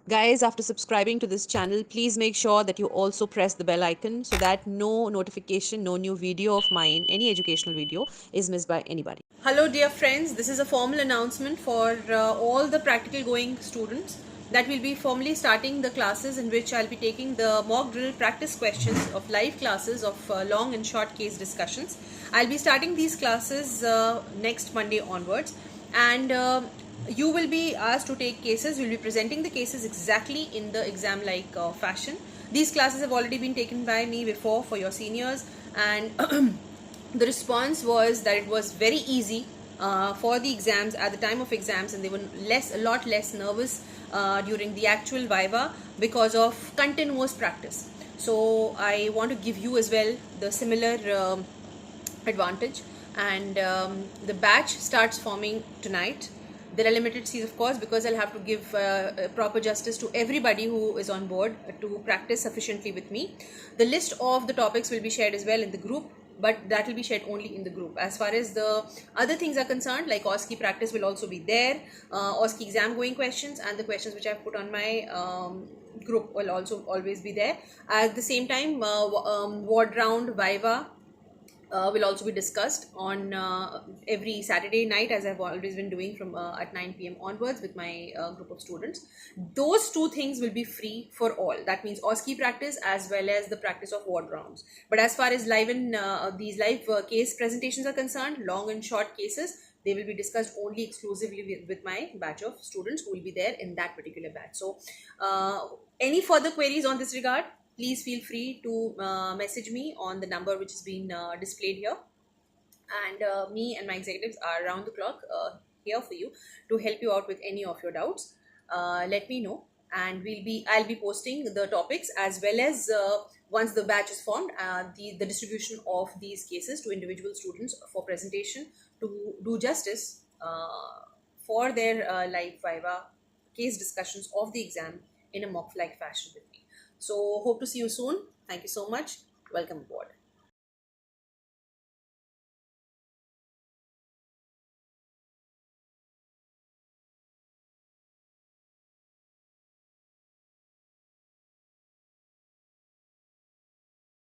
Guys, after subscribing to this channel, please make sure that you also press the bell icon so that no notification, no new video of mine, any educational video, is missed by anybody. Hello dear friends, this is a formal announcement for all the practical going students that will be formally starting the classes in which I'll be taking the mock drill practice questions of live classes of long and short case discussions. I'll be starting these classes next Monday onwards, and you will be asked to take cases. You'll be presenting the cases exactly in the exam like fashion. These classes have already been taken by me before for your seniors, and the response was that it was very easy for the exams at the time of exams, and they were a lot less nervous during the actual viva because of continuous practice. So I want to give you as well the similar advantage, and the batch starts forming tonight. There are limited seats, of course, because I'll have to give proper justice to everybody who is on board to practice sufficiently with me. The list of the topics will be shared as well in the group, but that will be shared only in the group. As far as the other things are concerned, like OSCE practice will also be there, OSCE exam going questions, and the questions which I've put on my group will also always be there. At the same time, ward round, viva, will also be discussed on every Saturday night, as I've always been doing from at 9 p.m. onwards with my group of students. Those two things will be free for all. That means OSCE practice as well as the practice of ward rounds. But as far as live and these live case presentations are concerned, long and short cases, they will be discussed only exclusively with my batch of students who will be there in that particular batch. So any further queries on this regard, please feel free to message me on the number which has been displayed here, and me and my executives are around the clock here for you to help you out with any of your doubts. Let me know, and I'll be posting the topics as well as once the batch is formed, the distribution of these cases to individual students for presentation to do justice for their live viva case discussions of the exam in a mock like fashion with me. So hope to see you soon. Thank you so much. Welcome aboard.